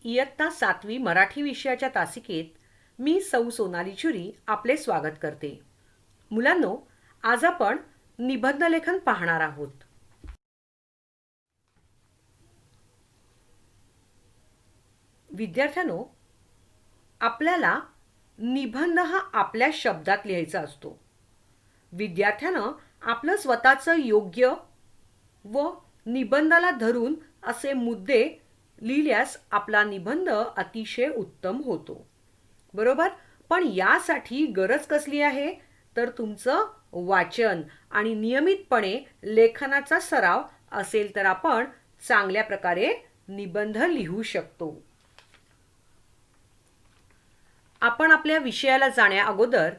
इयत्ता 7वी मराठी विषयाच्या तासिकेत मी सौ सोनाली चुरी आपले स्वागत करते. मुलांनो, आज आपण निबंध लेखन पाहणार आहोत. विद्यार्थ्यांनो, आपल्याला निबंध हा आपल्या शब्दात लिहायचा असतो. विद्यार्थ्यानं आपलं स्वतःचं योग्य व निबंधाला धरून असे मुद्दे लिहिल्यास आपला निबंध अतिशय उत्तम होतो. बरोबर? पण यासाठी गरज कसली आहे? तर तुमचं वाचन आणि नियमितपणे लेखनाचा सराव असेल तर आपण चांगल्या प्रकारे निबंध लिहू शकतो. आपण आपल्या विषयाला जाण्या अगोदर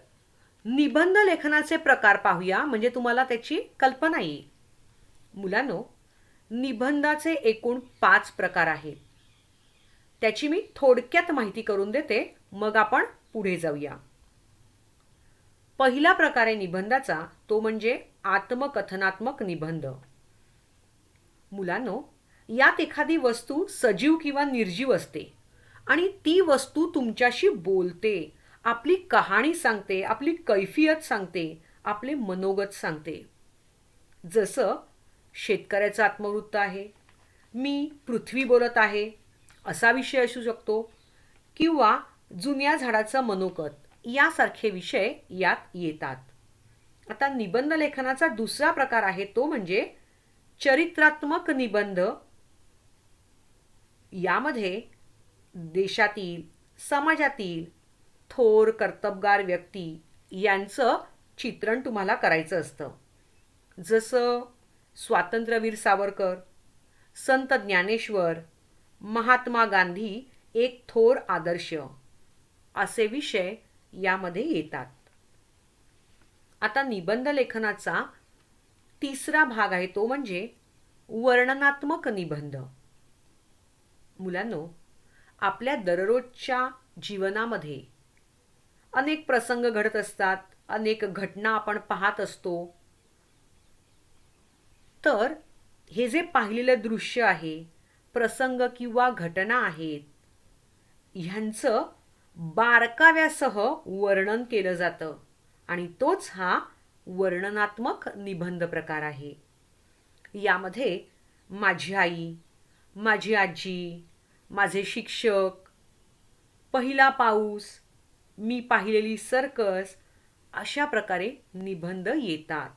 निबंध लेखनाचे प्रकार पाहूया, म्हणजे तुम्हाला त्याची कल्पना येईल. मुलांनो, निबंधाचे एकूण 5 प्रकार आहेत. त्याची मी थोडक्यात माहिती करून देते, मग आपण पुढे जाऊया. पहिला प्रकार आहे निबंधाचा, तो म्हणजे आत्मकथनात्मक निबंध. मुलांनो, यात एखादी वस्तू सजीव किंवा निर्जीव असते आणि ती वस्तू तुमच्याशी बोलते, आपली कहाणी सांगते, आपली कैफियत सांगते, आपले मनोगत सांगते. जसं शेतकऱ्याचं आत्मवृत्त आहे, मी पृथ्वी बोलत आहे असा विषय असू शकतो, किंवा जुन्या झाडाचं मनोगत यासारखे विषय यात येतात. आता निबंध लेखनाचा दुसरा प्रकार आहे तो म्हणजे चरित्रात्मक निबंध. यामध्ये देशातील, समाजातील थोर कर्तबगार व्यक्ती यांचं चित्रण तुम्हाला करायचं असतं. जसं स्वातंत्र्यवीर सावरकर, संत ज्ञानेश्वर, महात्मा गांधी एक थोर आदर्श असे विषय यामध्ये येतात. आता निबंध लेखनाचा तिसरा भाग आहे तो म्हणजे वर्णनात्मक निबंध. मुलांनो, आपल्या दररोजच्या जीवनामध्ये अनेक प्रसंग घडत असतात, अनेक घटना आपण पाहत असतो. तर हे जे पाहिलेलं दृश्य आहे, प्रसंग किंवा घटना आहेत, ह्यांचं बारकाव्यासह वर्णन केलं जातं आणि तोच हा वर्णनात्मक निबंध प्रकार आहे. यामध्ये माझी आई, माझी आजी, माझे शिक्षक, पहिला पाऊस, मी पाहिलेली सर्कस अशा प्रकारे निबंध येतात.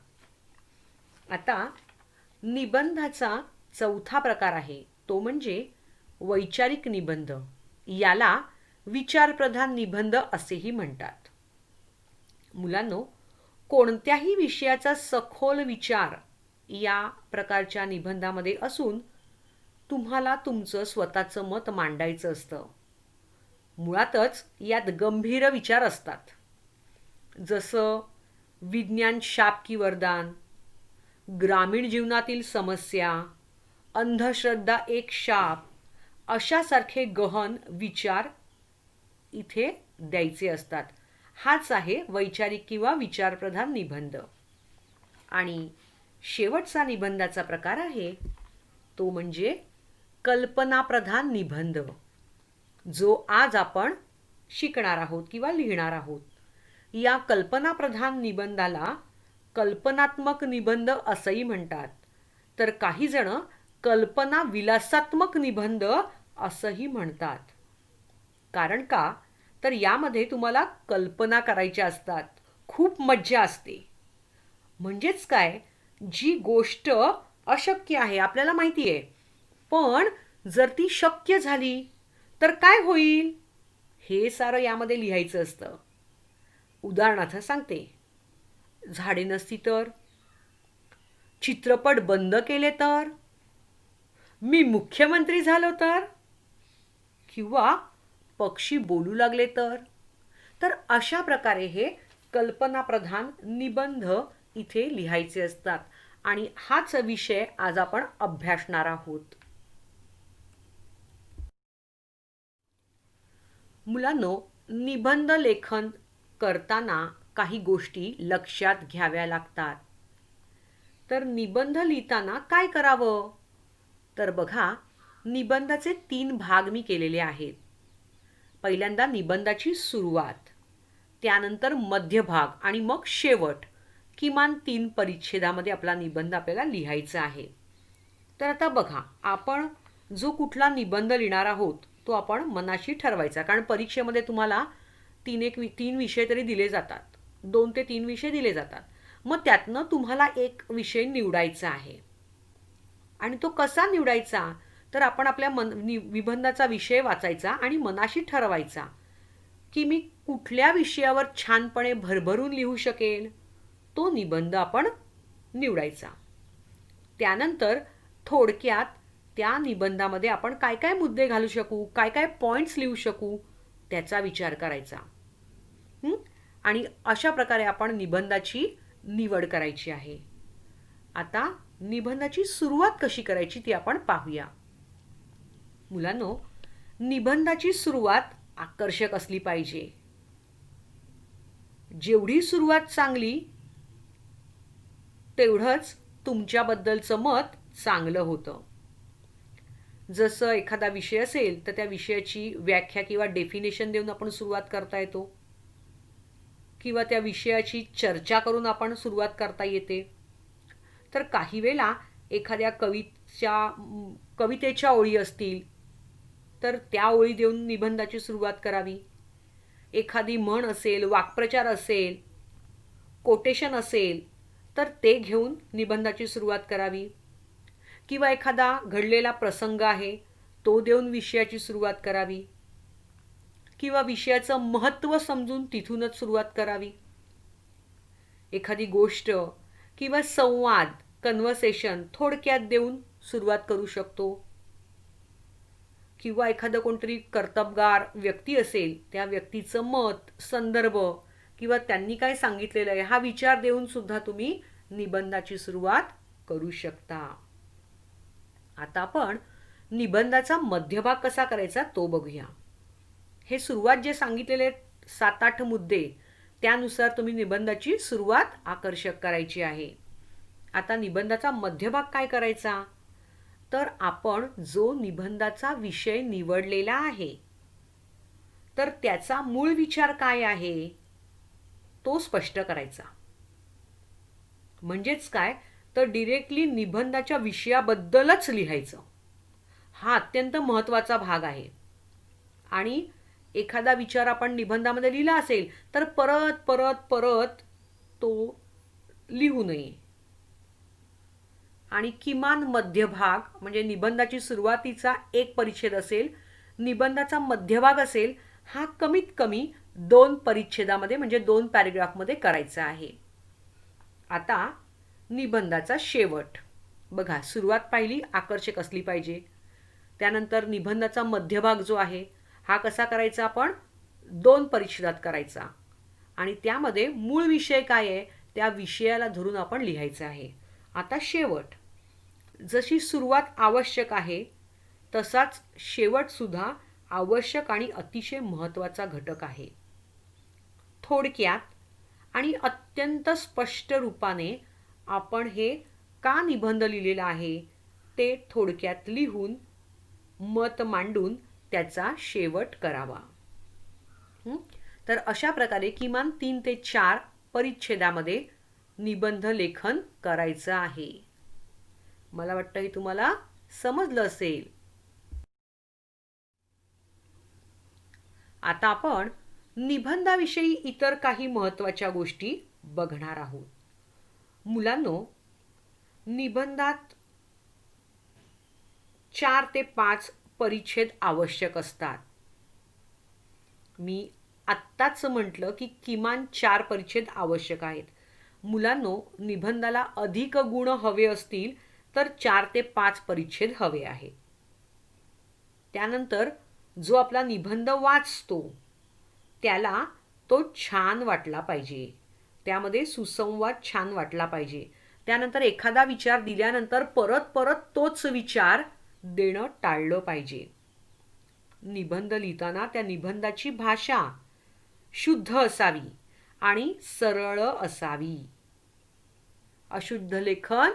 आता निबंधाचा चौथा प्रकार आहे तो म्हणजे वैचारिक निबंध. याला विचारप्रधान निबंध असेही म्हणतात. मुलांनो, कोणत्याही विषयाचा सखोल विचार या प्रकारच्या निबंधामध्ये असून तुम्हाला तुमचं स्वतःचं मत मांडायचं असतं. मुळातच यात गंभीर विचार असतात. जसं विज्ञान शाप की वरदान, ग्रामीण जीवनातील समस्या, अंधश्रद्धा एक शाप अशासारखे गहन विचार इथे द्यायचे असतात. हाच आहे वैचारिक किंवा विचारप्रधान निबंध. आणि शेवटचा निबंधाचा प्रकार आहे तो म्हणजे कल्पनाप्रधान निबंध, जो आज आपण शिकणार आहोत किंवा लिहिणार आहोत. या कल्पनाप्रधान निबंधाला कल्पनात्मक निबंध असंही म्हणतात, तर काही जण कल्पना विलासात्मक निबंध असंही म्हणतात. कारण का? तर यामध्ये तुम्हाला कल्पना करायच्या असतात, खूप मज्जा असते. म्हणजेच काय, जी गोष्ट अशक्य आहे आपल्याला माहिती आहे, पण जर ती शक्य झाली तर काय होईल हे सारं यामध्ये लिहायचं असतं. उदाहरणार्थ सांगते, झाडे नसती तर, चित्रपट बंद केले तर, मी मुख्यमंत्री झालो तर, किंवा पक्षी बोलू लागले तर. तर अशा प्रकारे हे कल्पनाप्रधान निबंध इथे लिहायचे असतात आणि हाच विषय आज आपण अभ्यासणार आहोत. मुलांनो, निबंध लेखन करताना काही गोष्टी लक्षात घ्याव्या लागतात. तर निबंध लिहिताना काय करावं? तर बघा, निबंधाचे 3 भाग मी केलेले आहेत. पहिल्यांदा निबंधाची सुरुवात, त्यानंतर मध्यभाग आणि मग शेवट. किमान 3 परिच्छेदामध्ये आपला निबंध आपल्याला लिहायचा आहे. तर आता बघा, आपण जो कुठला निबंध लिहिणार आहोत तो आपण मनाशी ठरवायचा. कारण परीक्षेमध्ये तुम्हाला 3 विषय तरी दिले जातात. 2 ते 3 विषय दिले जातात. मग त्यातनं तुम्हाला एक विषय निवडायचा आहे. आणि तो कसा निवडायचा? तर आपण आपल्या निबंधाचा विषय वाचायचा आणि मनाशी ठरवायचा की मी कुठल्या विषयावर छानपणे भरभरून लिहू शकेल, तो निबंध आपण निवडायचा. त्यानंतर थोडक्यात त्या निबंधामध्ये आपण काय काय मुद्दे घालू शकू, काय काय पॉइंट्स लिहू शकू, त्याचा विचार करायचा. आणि अशा प्रकारे आपण निबंधाची निवड करायची आहे. आता निबंधाची सुरुवात कशी करायची ती आपण पाहूया. मुलांनो, निबंधाची सुरुवात आकर्षक असली पाहिजे. जेवढी सुरुवात चांगली तेवढंच तुमच्याबद्दलचं मत चांगलं होतं. जसं एखादा विषय असेल तर त्या विषयाची व्याख्या किंवा डेफिनेशन देऊन आपण सुरुवात करता येतो, किंवा त्या विषयाची चर्चा करून आपण सुरुवात करता येते. तर काही वेळा एखाद्या कवितेच्या ओळी असतील तर त्या ओळी देऊन निबंधाची सुरुवात करावी. एखादी म्हण असेल, वाक्प्रचार असेल, कोटेशन असेल तर ते घेऊन निबंधाची सुरुवात करावी. किंवा एखादा घडलेला प्रसंग आहे तो देऊन विषयाची सुरुवात करावी. किंवा विषयाचं महत्त्व समजून तिथूनच सुरुवात करावी. एखादी गोष्ट किंवा संवाद, कन्व्हर्सेशन थोडक्यात देऊन सुरुवात करू शकतो. किंवा एखादं कोणतरी कर्तबगार व्यक्ती असेल, त्या व्यक्तीचं मत, संदर्भ किंवा त्यांनी काय सांगितलेलं आहे हा विचार देऊन सुद्धा तुम्ही निबंधाची सुरुवात करू शकता. आता आपण निबंधाचा मध्यभाग कसा करायचा तो बघूया. हे सुरुवात जे सांगितलेले 7-8 मुद्दे त्यानुसार तुम्ही निबंधाची सुरुवात आकर्षक करायची आहे. आता निबंधाचा मध्यभाग काय करायचा? तर आपण जो निबंधाचा विषय निवडलेला आहे तर त्याचा मूळ विचार काय आहे तो स्पष्ट करायचा. म्हणजेच काय, तर डिरेक्टली निबंधाच्या विषयाबद्दलच लिहायचं. हा अत्यंत महत्त्वाचा भाग आहे. आणि एखादा विचार आपण निबंधामध्ये लिहिला असेल तर परत परत परत तो लिहू नये. आणि किमान मध्यभाग म्हणजे निबंधाची सुरुवातीचा एक परिच्छेद असेल, निबंधाचा मध्यभाग असेल, हा कमीत कमी 2 परिच्छेदामध्ये म्हणजे 2 पॅरेग्राफमध्ये करायचा आहे. आता निबंधाचा शेवट बघा, सुरुवात पाहिली आकर्षक असली पाहिजे. त्यानंतर निबंधाचा मध्यभाग जो आहे हा कसा करायचा, आपण 2 परिच्छेदात करायचा. आणि त्यामध्ये मूळ विषय काय आहे त्या विषयाला धरून आपण लिहायचं आहे. आता शेवट, जशी सुरुवात आवश्यक आहे तसाच शेवट सुद्धा आवश्यक आणि अतिशय महत्त्वाचा घटक आहे. थोडक्यात आणि अत्यंत स्पष्ट रूपाने आपण हे का निबंध लिहिलेला आहे ते थोडक्यात लिहून मत मांडून त्याचा शेवट करावा. तर अशा प्रकारे किमान 3 ते 4 परिच्छेदामध्ये निबंध लेखन करायचं आहे. मला वाटतं हे तुम्हाला समजलं असेल. आता आपण निबंधाविषयी इतर काही महत्त्वाच्या गोष्टी बघणार आहोत. मुलांनो, निबंधात 4 ते 5 परिच्छेद आवश्यक असतात. मी आत्ताच म्हटलं की किमान 4 परिच्छेद आवश्यक आहेत. मुलांनो, निबंधाला अधिक गुण हवे असतील तर 4 ते 5 परिच्छेद हवे आहेत. त्यानंतर जो आपला निबंध वाचतो त्याला तो छान वाटला पाहिजे, त्यामध्ये सुसंवाद छान वाटला पाहिजे. त्यानंतर एखादा विचार दिल्यानंतर परत परत तोच विचार देणं टाळलं पाहिजे. निबंध लिहिताना त्या निबंधाची भाषा शुद्ध असावी आणि सरळ असावी. अशुद्ध लेखन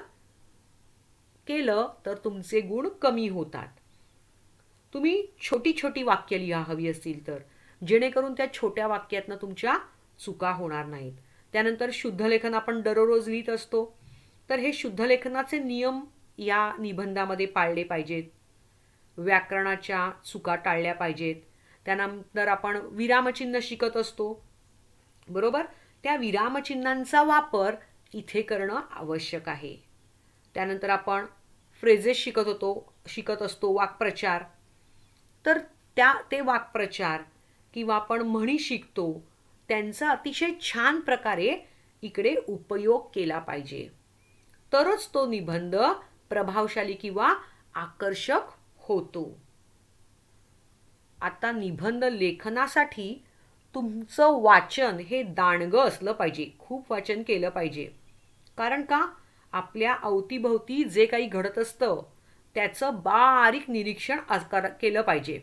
केलं तर तुमचे गुण कमी होतात. तुम्ही छोटी छोटी वाक्य लिहा हवी असतील तर, जेणेकरून त्या छोट्या वाक्यातनं तुमच्या चुका होणार नाहीत. त्यानंतर शुद्धलेखन आपण दररोज लिहित असतो, तर हे शुद्धलेखनाचे नियम या निबंधामध्ये पाळले पाहिजेत. व्याकरणाच्या चुका टाळल्या पाहिजेत. त्यानंतर आपण विरामचिन्ह शिकत असतो, बरोबर? त्या विरामचिन्हांचा वापर इथे करणं आवश्यक आहे. त्यानंतर आपण फ्रेजेस शिकत असतो, वाक्प्रचार. तर ते वाक्प्रचार किंवा आपण म्हणी शिकतो, त्यांचा अतिशय छान प्रकारे इकडे उपयोग केला पाहिजे. तरच तो निबंध प्रभावशाली किंवा आकर्षक होतो. आता निबंध लेखनासाठी तुमचं वाचन हे दांडगं असलं पाहिजे. खूप वाचन केलं पाहिजे. कारण का? आपल्या अवतीभवती जे काही घडत असतं त्याचं बारीक निरीक्षण केलं पाहिजे.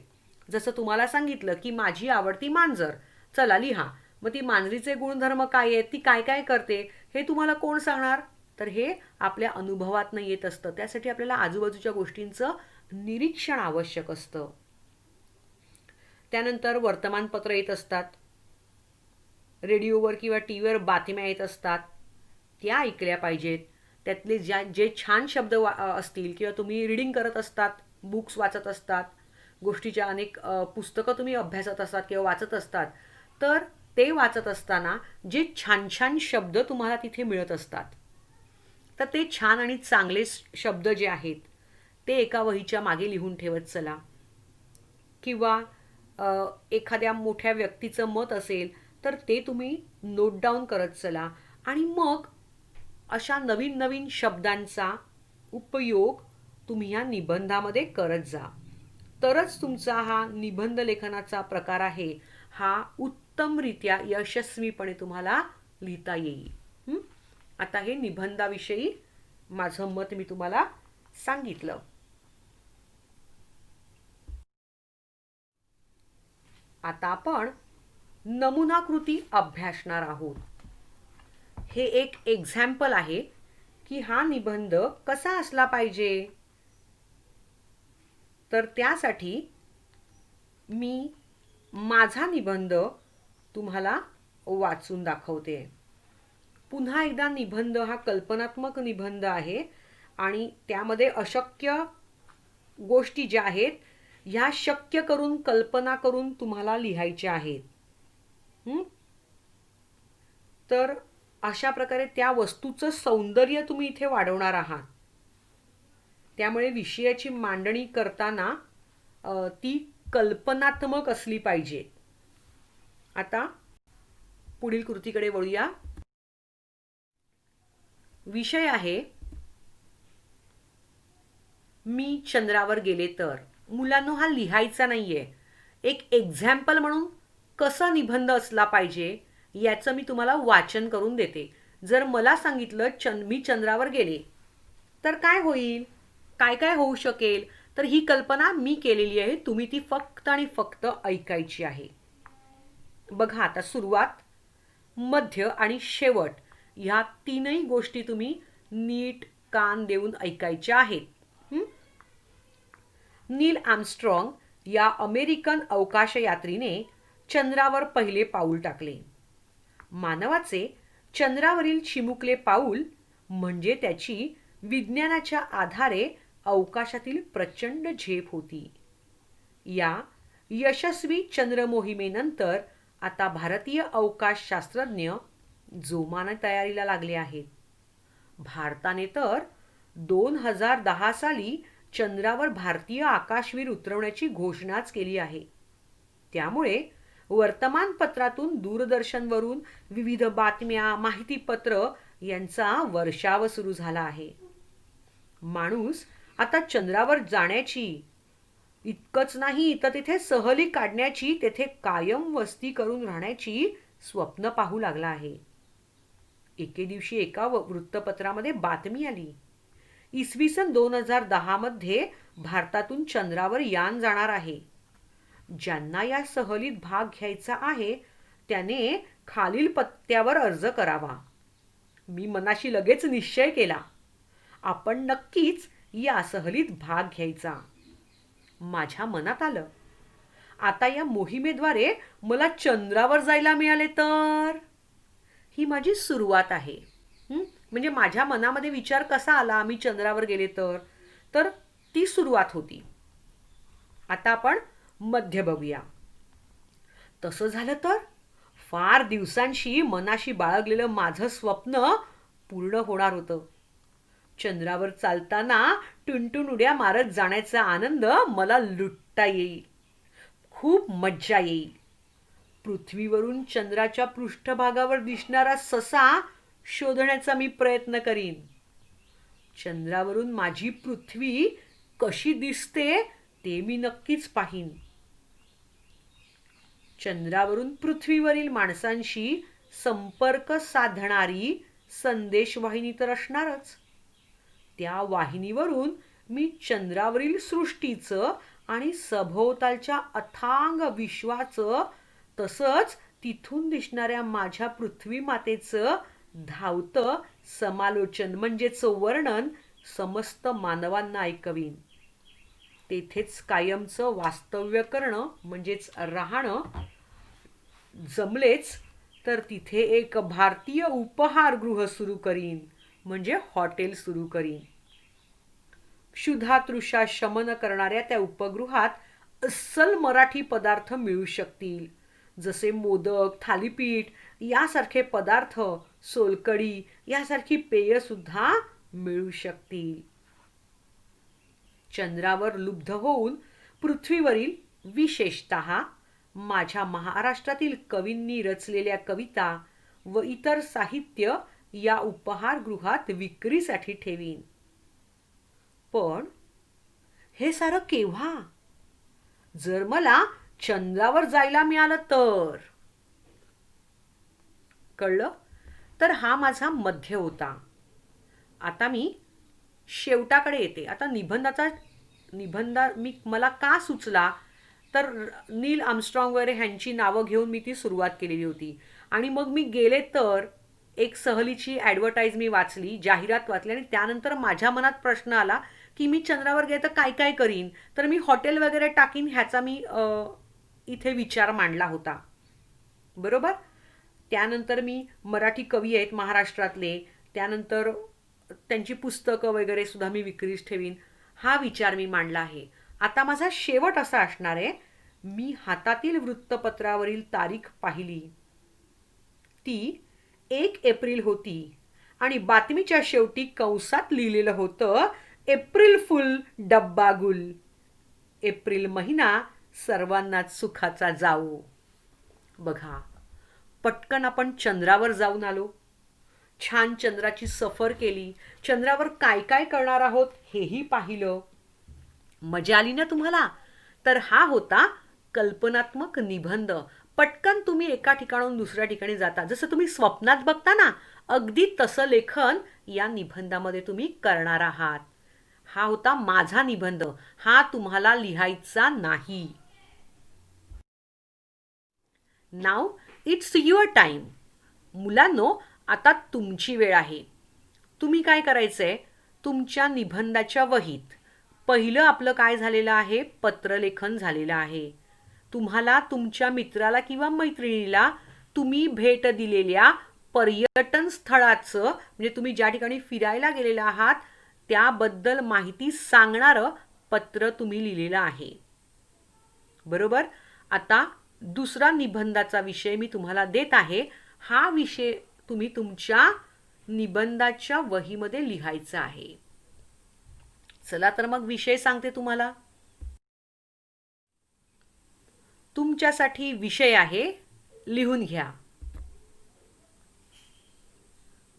जसं तुम्हाला सांगितलं की माझी आवडती मांजर, चला लिहा. मग ती मांजरीचे गुणधर्म काय आहेत, ती काय काय करते, हे तुम्हाला कोण सांगणार? तर हे आपल्या अनुभवातनं येत असतं. त्यासाठी आपल्याला आजूबाजूच्या गोष्टींचं निरीक्षण आवश्यक असतं. त्यानंतर वर्तमानपत्र येत असतात, रेडिओवर किंवा टी व्हीवर बातम्या येत असतात, त्या ऐकल्या पाहिजेत. त्यातले जे छान शब्द असतील किंवा तुम्ही रीडिंग करत असतात, बुक्स वाचत असतात, गोष्टीच्या अनेक पुस्तकं तुम्ही अभ्यासत असतात किंवा वाचत असतात, तर ते वाचत असताना जे छान छान शब्द तुम्हाला तिथे मिळत असतात, तर ते छान आणि चांगले शब्द जे आहेत ते एका वहीच्या मागे लिहून ठेवत चला. किंवा एखाद्या मोठ्या व्यक्तीचं मत असेल तर ते तुम्ही नोट डाऊन करत चला. आणि मग अशा नवीन नवीन शब्दांचा उपयोग तुम्ही ह्या निबंधामध्ये करत जा. तरच तुमचा हा निबंध लेखनाचा प्रकार आहे हा उत्तमरित्या यशस्वीपणे तुम्हाला लिहिता येईल. आता हे निबंधाविषयी माझं मत मी तुम्हाला सांगितलं. आता आपण नमुनाकृती अभ्यासणार आहोत. हे एक एक्झाम्पल आहे की हा निबंध कसा असला पाहिजे. तर त्यासाठी मी माझा निबंध तुम्हाला वाचून दाखवते. पुन्हा एकदा निबंध हा कल्पनात्मक निबंध आहे आणि त्यामध्ये अशक्य गोष्टी ज्या आहेत ह्या शक्य करून, कल्पना करून तुम्हाला लिहायच्या आहेत. तर अशा प्रकारे त्या वस्तूचं सौंदर्य तुम्ही इथे वाढवणार आहात. त्यामुळे विषयाची मांडणी करताना ती कल्पनात्मक असली पाहिजे. आता पुढील कृतीकडे वळूया. विषय आहे मी चंद्रावर गेले तर. मुलांनो, हा लिहायचा नाहीये. एक एक्झाम्पल म्हणून कसा निबंध असला पाहिजे याचं मी तुम्हाला वाचन करून देते. जर मला सांगितलं मी चंद्रावर गेले तर काय होईल, काय काय होऊ शकेल, तर ही कल्पना मी केलेली आहे. तुम्ही ती फक्त आणि फक्त ऐकायची आहे. बघा, आता सुरुवात, मध्य आणि शेवट ह्या तीनही गोष्टी तुम्ही नीट कान देऊन ऐकायच्या आहेत. नील आर्मस्ट्रॉंग या अमेरिकन अवकाशयात्रीने चंद्रावर पहिले पाऊल टाकले. मानवाचे चंद्रावरील चिमुकले पाऊल म्हणजे त्याची विज्ञानाच्या आधारे अवकाशातील प्रचंड झेप होती. या यशस्वी चंद्र मोहिमेनंतर आता भारतीय अवकाश शास्त्रज्ञ जोमाने तयारीला लागले आहेत. भारताने तर 2010 साली चंद्रावर भारतीय आकाशवीर उतरवण्याची घोषणाच केली आहे. त्यामुळे वर्तमानपत्रातून, दूरदर्शनवरून विविध बातम्या, माहितीपत्र यांचा वर्षाव सुरू झाला आहे. माणूस आता चंद्रावर जाण्याची इतकंच नाही तर तिथे सहली काढण्याची, तेथे कायम वस्ती करून राहण्याची स्वप्न पाहू लागला आहे. एके दिवशी एका वृत्तपत्रामध्ये बातमी आली, इसवी सन 2010 मध्ये भारतातून चंद्रावर यान जाणार आहे. ज्यांना या सहलीत भाग घ्यायचा आहे त्याने खालील पत्त्यावर अर्ज करावा. मी मनाशी लगेच निश्चय केला, आपण नक्कीच या सहलीत भाग घ्यायचा. माझ्या मनात आलं, आता या मोहिमेद्वारे मला चंद्रावर जायला मिळाले तर? ही माझी सुरुवात आहे. म्हणजे माझ्या मनामध्ये विचार कसा आला मी चंद्रावर गेले तर ती सुरुवात होती. आता आपण मध्य बघूया. तसं झालं तर फार दिवसांशी मनाशी बाळगलेलं माझं स्वप्न पूर्ण होणार होतं. चंद्रावर चालताना टुनटुन उड्या मारत जाण्याचा आनंद मला लुटता येईल. खूप मज्जा येईल. पृथ्वीवरून चंद्राच्या पृष्ठभागावर दिसणारा ससा शोधण्याचा मी प्रयत्न करीन. चंद्रावरून माझी पृथ्वी कशी दिसते ते मी नक्कीच पाहीन. चंद्रावरून पृथ्वीवरील माणसांशी संपर्क साधणारी संदेशवाहिनी तर असणारच. त्या वाहिनीवरून मी चंद्रावरील सृष्टीचं आणि सभोवतालच्या अथांग विश्वाचं तसंच तिथून दिसणाऱ्या माझ्या पृथ्वी मातेचं धावतं समालोचन म्हणजेच वर्णन समस्त मानवांना ऐकवीन. तेथेच कायमचं वास्तव्य करणं म्हणजेच राहणं जमलेच तर तिथे एक भारतीय उपहारगृह सुरू करीन म्हणजे हॉटेल सुरू करीन. क्षुधातृषा शमन करणाऱ्या त्या उपगृहात अस्सल मराठी पदार्थ मिळू शकतील. जसे मोदक, थालीपीठ यासारखे पदार्थ, सोलकढी यासारखी पेय सुद्धा मिळू शकतील. चंद्रावर लुब्ध होऊन पृथ्वीवरील विशेषतः माझ्या महाराष्ट्रातील कवींनी रचलेल्या कविता व इतर साहित्य या उपहारगृहात विक्रीसाठी ठेवीन. पण हे सारं केव्हा? जर मला चंद्रावर जायला मिळालं तर? कळलं? तर हा माझा मध्य होता. आता मी शेवटाकडे येते. आता मला का सुचला तर नील आर्मस्ट्रॉंग वगैरे ह्यांची नावं घेऊन मी ती सुरुवात केलेली होती. आणि मग मी गेले तर एक सहलीची ॲडव्हर्टाईज मी वाचली, जाहिरात वाचली आणि त्यानंतर माझ्या मनात प्रश्न आला की मी चंद्रावर गेले तर काय काय करीन, तर मी हॉटेल वगैरे टाकीन ह्याचा मी इथे विचार मांडला होता. बरोबर. त्यानंतर मी मराठी कवी आहेत महाराष्ट्रातले, त्यानंतर त्यांची पुस्तकं वगैरे सुद्धा मी विक्रीस ठेवीन हा विचार मी मांडला आहे. आता माझा शेवट असा असणार आहे, मी हातातील वृत्तपत्रावरील तारीख पाहिली. ती 1 एप्रिल होती आणि बातमीच्या शेवटी कंसात लिहिलेलं होतं एप्रिल फुल डब्बा गुल. एप्रिल महिना सर्वांनाच सुखाचा जावो. बघा, पटकन आपण चंद्रावर जाऊन आलो, छान चंद्राची सफर केली, चंद्रावर काय काय करणार आहोत हेही पाहिलं. मजा आली ना तुम्हाला? तर हा होता कल्पनात्मक निबंध. पटकन तुम्ही एका ठिकाणाहून दुसऱ्या ठिकाणी जाता, जसं तुम्ही स्वप्नात बघता ना, अगदी तसं लेखन या निबंधामध्ये तुम्ही करणार आहात. हा होता माझा निबंध. हा तुम्हाला लिहायचा नाही. नाव इट्स युअर टाइम. मुलांनो, आता तुमची वेळ आहे. तुम्ही काय करायचंय, तुमच्या निबंधाच्या वहीत पहिलं आपलं काय झालेलं आहे, पत्रलेखन झालेलं आहे. तुम्हाला तुमच्या मित्राला किंवा मैत्रिणीला तुम्ही भेट दिलेल्या पर्यटन स्थळाचं म्हणजे तुम्ही ज्या ठिकाणी फिरायला गेलेला आहात त्याबद्दल माहिती सांगणारं पत्र तुम्ही लिहिलेलं आहे. बरोबर. आता दुसरा निबंधाचा विषय मी तुम्हाला देत आहे. हा विषय तुम्ही तुमच्या निबंधाच्या वहीमध्ये लिहायचा आहे. चला तर मग विषय सांगते तुम्हाला. तुमच्यासाठी विषय आहे, लिहून घ्या.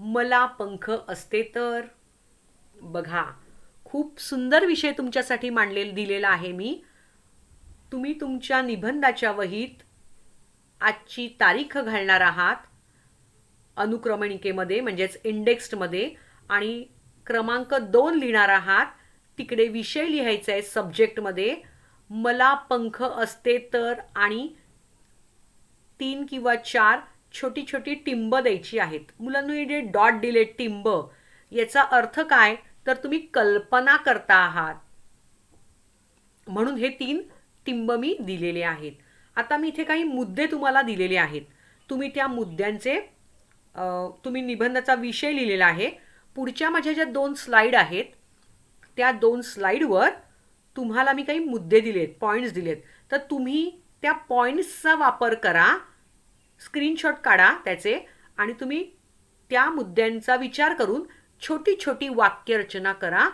मला पंख असते तर. बघा, खूप सुंदर विषय तुमच्यासाठी दिलेला आहे मी. तुम्ही तुमच्या निबंधाच्या वहीत आजची तारीख घालणार आहात अनुक्रमणिकेमध्ये म्हणजेच इंडेक्समध्ये आणि क्रमांक 2 लिहिणार आहात. तिकडे विषय लिहायचा आहे सब्जेक्टमध्ये. मला पंख असते तर आणि 3 किंवा 4 छोटी छोटी टिंब द्यायची आहेत. मुलांनी इथे डॉट दिले टिंब, याचा अर्थ काय तर तुम्ही कल्पना करता आहात. म्हणून हे 3 टिंब मी दिलेले आहेत. आता मी इथे काही मुद्दे तुम्हाला दिलेले आहेत. तुम्ही त्या मुद्द्यांचे तुम्ही निबंधाचा विषय लिहिलेला आहे. पुढच्या माझ्या ज्या 2 स्लाईड आहेत त्या 2 स्लाईडवर तुम्हाला मी काही मुद्दे दिलेत, पॉईंट्स दिलेत. तर तुम्ही त्या पॉईंट्सचा वापर करा, स्क्रीनशॉट काढा त्याचे आणि तुम्ही त्या मुद्द्यांचा विचार करून छोटी छोटी वाक्यरचना करा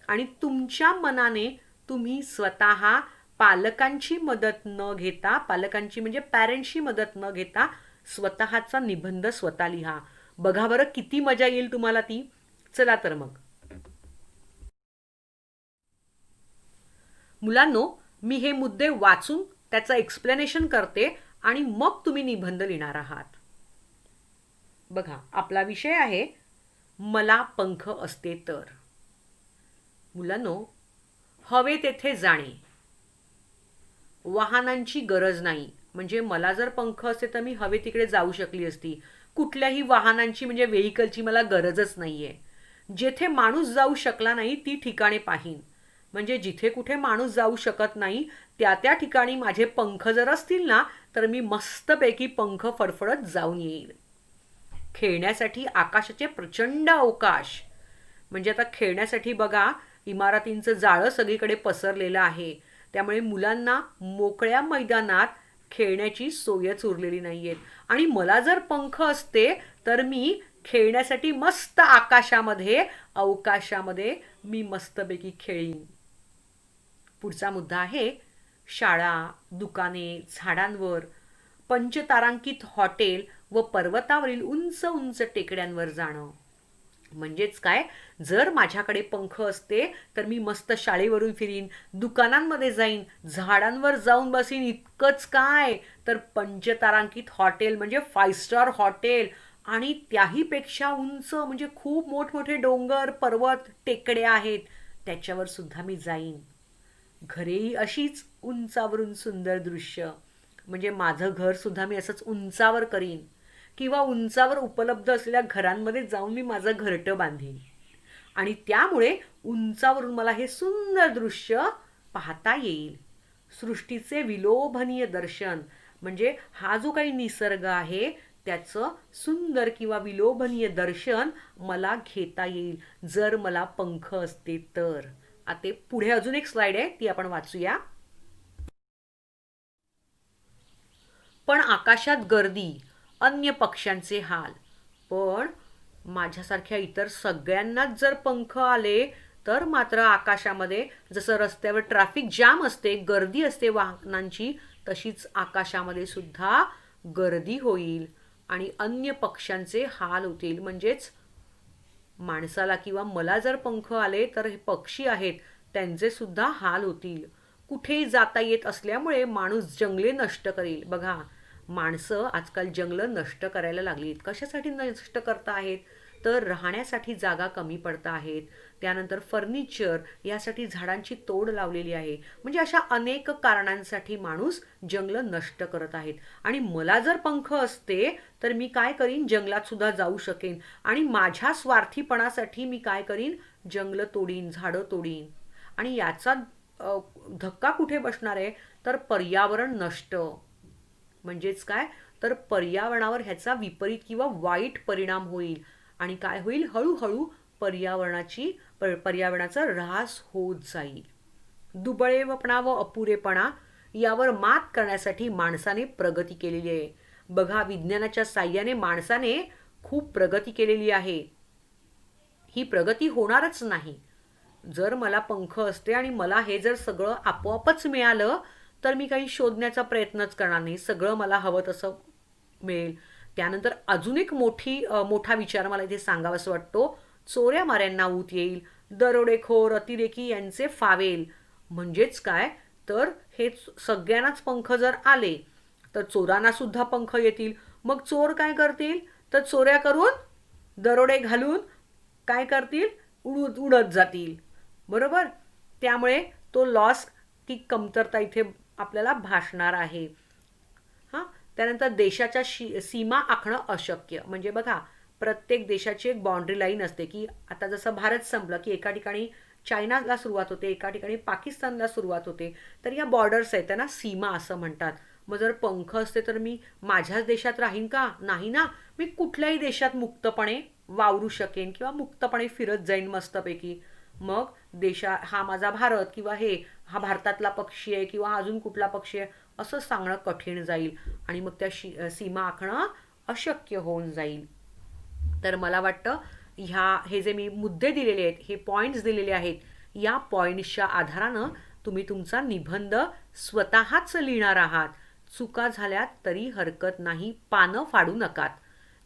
आणि तुमच्या मनाने तुम्ही स्वतः पालकांची मदत न घेता, पालकांची म्हणजे पॅरेंट्सची मदत न घेता स्वतःचा निबंध स्वतः लिहा. बघा बरं किती मजा येईल तुम्हाला ती. चला तर मग मुलांनो, मी हे मुद्दे वाचून त्याचं एक्सप्लेनेशन करते आणि मग तुम्ही निबंध लिहिणार आहात. बघा, आपला विषय आहे मला पंख असते तर. मुलांनो, हवे तेथे जाणे, वाहनांची गरज नाही. म्हणजे मला जर पंख असते तर मी हवे तिकडे जाऊ शकली असती. कुठल्याही वाहनांची म्हणजे व्हेइकलची मला गरजच नाहीये. जेथे माणूस जाऊ शकला नाही ती ठिकाणे पाहीन. म्हणजे जिथे कुठे माणूस जाऊ शकत नाही त्या त्या ठिकाणी माझे पंख जर असतील ना तर मी मस्तपैकी पंख फडफडत जाऊन येईल. खेळण्यासाठी आकाशाचे प्रचंड अवकाश. म्हणजे आता खेळण्यासाठी बघा इमारतींचं जाळं सगळीकडे पसरलेलं आहे. त्यामुळे मुलांना मोकळ्या मैदानात खेळण्याची सोयच उरलेली नाहीये. आणि मला जर पंख असते तर मी खेळण्यासाठी मस्त आकाशामध्ये अवकाशामध्ये मी मस्तपैकी खेळीन. पुढचा मुद्दा आहे शाळा, दुकाने, झाडांवर, पंचतारांकित हॉटेल व पर्वतावरील उंच उंच टेकड्यांवर जाणं. म्हणजेच काय, जर माझ्याकडे पंख असते तर मी मस्त शाळेवरून फिरीन, दुकानांमध्ये जाईन, झाडांवर जाऊन बसीन. इतकंच काय तर पंचतारांकित हॉटेल म्हणजे 5 स्टार हॉटेल आणि त्याही पेक्षा उंच म्हणजे खूप मोठमोठे डोंगर, पर्वत, टेकड्या आहेत त्याच्यावर सुद्धा मी जाईन. घरेही अशीच उंचावरून सुंदर दृश्य. म्हणजे माझं घर सुद्धा मी असंच उंचावर करीन किंवा उंचावर उपलब्ध असलेल्या घरांमध्ये जाऊन मी माझं घरटं बांधीन आणि त्यामुळे उंचावरून मला हे सुंदर दृश्य पाहता येईल. सृष्टीचे विलोभनीय दर्शन म्हणजे हा जो काही निसर्ग आहे त्याचं सुंदर किंवा विलोभनीय दर्शन मला घेता येईल जर मला पंख असते तर. आता पुढे अजून एक स्लाइड आहे ती आपण वाचूया. पण आकाशात गर्दी, अन्य पक्ष्यांचे हाल. पण माझ्यासारख्या इतर सगळ्यांनाच जर पंख आले तर मात्र आकाशामध्ये जसं रस्त्यावर ट्रॅफिक जाम असते, गर्दी असते वाहनांची, तशीच आकाशामध्ये सुद्धा गर्दी होईल आणि अन्य पक्ष्यांचे हाल होतील. म्हणजेच माणसाला किंवा मला जर पंख आले तर हे पक्षी आहेत त्यांचे सुद्धा हाल होतील. कुठेही जाता येत असल्यामुळे माणूस जंगले नष्ट करेल. बघा, माणसं आजकाल जंगलं नष्ट करायला लागलीत. कशासाठी नष्ट करता आहेत तर राहण्यासाठी जागा कमी पडता आहेत. त्यानंतर फर्निचर यासाठी झाडांची तोड लावलेली आहे. म्हणजे अशा अनेक कारणांसाठी माणूस जंगलं नष्ट करत आहेत. आणि मला जर पंख असते तर मी काय करीन, जंगलात सुद्धा जाऊ शकेन आणि माझ्या स्वार्थीपणासाठी मी काय करीन, जंगलं तोडीन, झाडं तोडीन. आणि याचा धक्का कुठे बसणार आहे तर पर्यावरण नष्ट. म्हणजेच काय तर पर्यावरणावर ह्याचा विपरीत किंवा वाईट परिणाम होईल आणि काय होईल, हळूहळू पर्यावरणाचा ऱ्हास होत जाईल. दुबळेपणा व अपुरेपणा यावर मात करण्यासाठी माणसाने प्रगती केलेली आहे. बघा, विज्ञानाच्या साहाय्याने माणसाने खूप प्रगती केलेली आहे. ही प्रगती होणारच नाही जर मला पंख असते आणि मला हे जर सगळं आपोआपच मिळालं तर मी काही शोधण्याचा प्रयत्नच करणार नाही. सगळं मला हवं तसं मिळेल. त्यानंतर अजून एक मोठा विचार मला इथे सांगावासा वाटतो. चोऱ्या माऱ्यांना ऊत येईल, दरोडेखोर, अतिरेकी यांचे फावेल. म्हणजेच काय तर हे सगळ्यांनाच पंख जर आले तर चोरांना सुद्धा पंख येतील. मग चोर काय करतील तर चोऱ्या करून, दरोडे घालून काय करतील, उडत जातील. बरोबर. त्यामुळे तो लॉस की कमतरता इथे आपल्याला भासणार आहे. हां, त्यानंतर देशाच्या सीमा आखणं अशक्य. म्हणजे बघा, प्रत्येक देशाची एक बाउंड्री लाईन असते की आता जसं भारत संपलं की एका ठिकाणी चायनाला सुरुवात होते, एका ठिकाणी पाकिस्तानला सुरुवात होते. तर या बॉर्डर्स आहेत त्यांना सीमा असं म्हणतात. मग जर पंख असते तर मी माझ्याच देशात राहीन का? नाही ना. मी कुठल्याही देशात मुक्तपणे वावरू शकेन किंवा मुक्तपणे फिरत जाईन मस्तपैकी. मग हा माझा भारत किंवा हा भारतातला पक्षी आहे किंवा अजून कुठला पक्षी आहे असं सांगणं कठीण जाईल आणि मग त्या सीमा आखणं अशक्य होऊन जाईल. तर मला वाटतं हे जे मी मुद्दे दिलेले आहेत, हे पॉईंट्स दिलेले आहेत, या पॉईंट्सच्या आधारानं तुम्ही तुमचा निबंध स्वतःच लिहिणार आहात. चुका झाल्या तरी हरकत नाही, पानं फाडू नकात.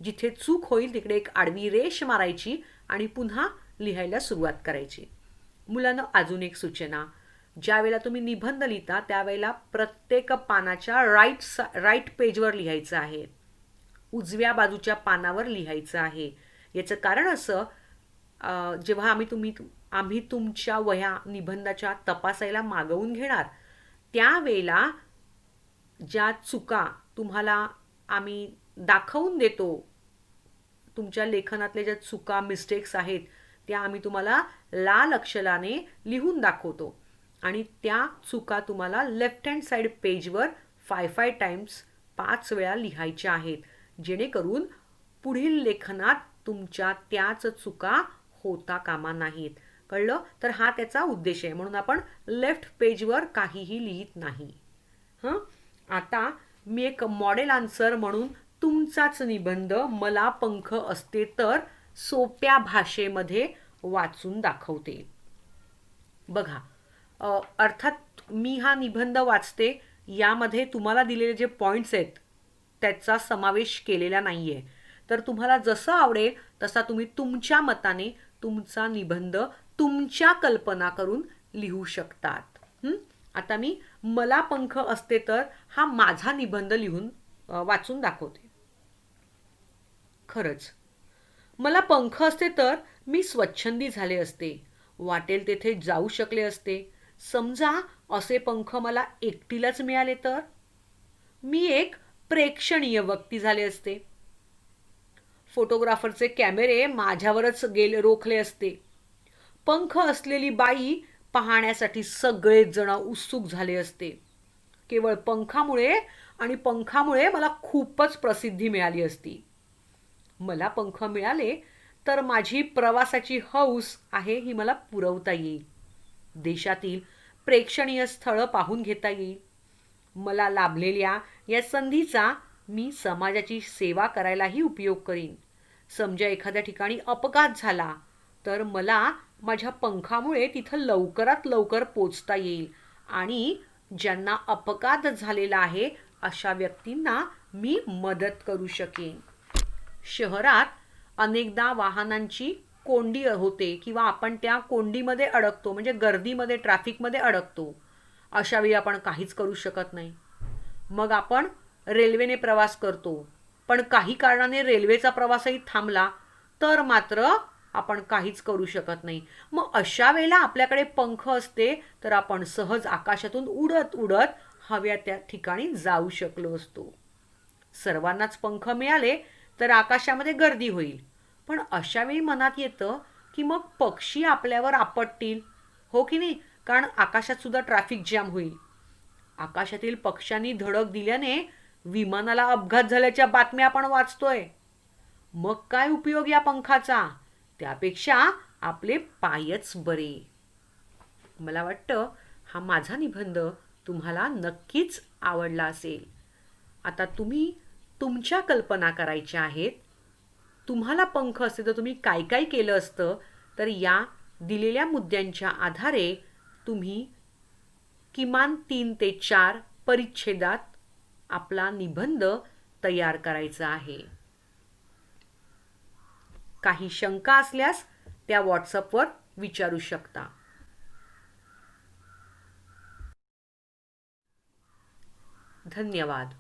जिथे चूक होईल तिकडे एक आडवी रेष मारायची आणि पुन्हा लिहायला सुरुवात करायची. मुलांना अजून एक सूचना, ज्या वेळेला तुम्ही निबंध लिहिता त्यावेळेला प्रत्येक पानाच्या राईट पेजवर लिहायचं आहे, उजव्या बाजूच्या पानावर लिहायचं आहे. याचं कारण असं, जेव्हा आम्ही तुमच्या वह्या निबंधाच्या तपासायला मागवून घेणार त्यावेळेला ज्या चुका तुम्हाला आम्ही दाखवून देतो, तुमच्या लेखनातल्या ज्या चुका मिस्टेक्स आहेत त्या आम्ही तुम्हाला लाल अक्षराने लिहून दाखवतो आणि त्या चुका तुम्हाला लेफ्ट हँड साईड पेजवर 5 टाइम्स 5 वेळा लिहायच्या आहेत, जेणेकरून पुढील लेखनात तुमच्या त्याच चुका होता कामा नाहीत. कळलं? तर हा त्याचा उद्देश आहे, म्हणून आपण लेफ्ट पेजवर काहीही लिहित नाही. आता मी एक मॉडेल आन्सर म्हणून तुमचाच निबंध मला पंख असते तर सोप्या भाषेमध्ये वाचून दाखवते. बघा, अर्थात मी हा निबंध वाचते, यामध्ये तुम्हाला दिलेले जे पॉइंट्स आहेत त्याचा समावेश केलेला नाहीये. तर तुम्हाला जसं आवडेल तसा तुम्ही तुमच्या मताने तुमचा निबंध तुमच्या कल्पना करून लिहू शकतात. आता मी मला पंख असते तर हा माझा निबंध लिहून वाचून दाखवते. खरंच मला पंख असते तर मी स्वच्छंदी झाले असते, वाटेल तेथे जाऊ शकले असते. समजा असे पंख मला एकटीलाच मिळाले तर मी एक प्रेक्षणीय व्यक्ती झाले असते. फोटोग्राफरचे कॅमेरे माझ्यावरच रोखले असते. पंख असलेली बाई पाहण्यासाठी सगळेच जण उत्सुक झाले असते. केवळ पंखामुळे मला खूपच प्रसिद्धी मिळाली असती. मला पंख मिळाले तर माझी प्रवासाची हौस आहे ही मला पुरवता येईल. देशातील प्रेक्षणीय स्थळं पाहून घेता येईल. मला लाभलेल्या या संधीचा मी समाजाची सेवा करायलाही उपयोग करीन. समजा एखाद्या ठिकाणी अपघात झाला तर मला माझ्या पंखामुळे तिथं लवकरात लवकर पोचता येईल आणि ज्यांना अपघात झालेला आहे अशा व्यक्तींना मी मदत करू शकेन. शहरात अनेकदा वाहनांची कोंडी होते किंवा आपण त्या कोंडीमध्ये अडकतो, म्हणजे गर्दीमध्ये ट्रॅफिकमध्ये अडकतो. अशा वेळी आपण काहीच करू शकत नाही. मग आपण रेल्वेने प्रवास करतो, पण काही कारणाने रेल्वेचा प्रवासही थांबला तर मात्र आपण काहीच करू शकत नाही. मग अशा वेळेला आपल्याकडे पंख असते तर आपण सहज आकाशातून उडत उडत हव्या त्या ठिकाणी जाऊ शकलो असतो. सर्वांनाच पंख मिळाले तर आकाशामध्ये गर्दी होईल, पण अशा वेळी मनात येतं की मग पक्षी आपल्यावर आपटतील, हो की नाही? कारण आकाशात सुद्धा ट्रॅफिक जॅम होईल. आकाशातील पक्ष्यांनी धडक दिल्याने विमानाला अपघात झाल्याच्या बातम्या आपण वाचतोय. मग काय उपयोग या पंखाचा? त्यापेक्षा आपले पायच बरे. मला वाटतं हा माझा निबंध तुम्हाला नक्कीच आवडला असेल. आता तुम्ही तुमच्या कल्पना करायच्या आहेत. तुम्हाला पंख असते तर तुम्ही काय काय केलं असतं, तर या दिलेल्या मुद्द्यांच्या आधारे तुम्ही किमान 3 ते 4 परिच्छेदात आपला निबंध तयार करायचा आहे. काही शंका असल्यास त्या व्हॉट्सअपवर विचारू शकता. धन्यवाद.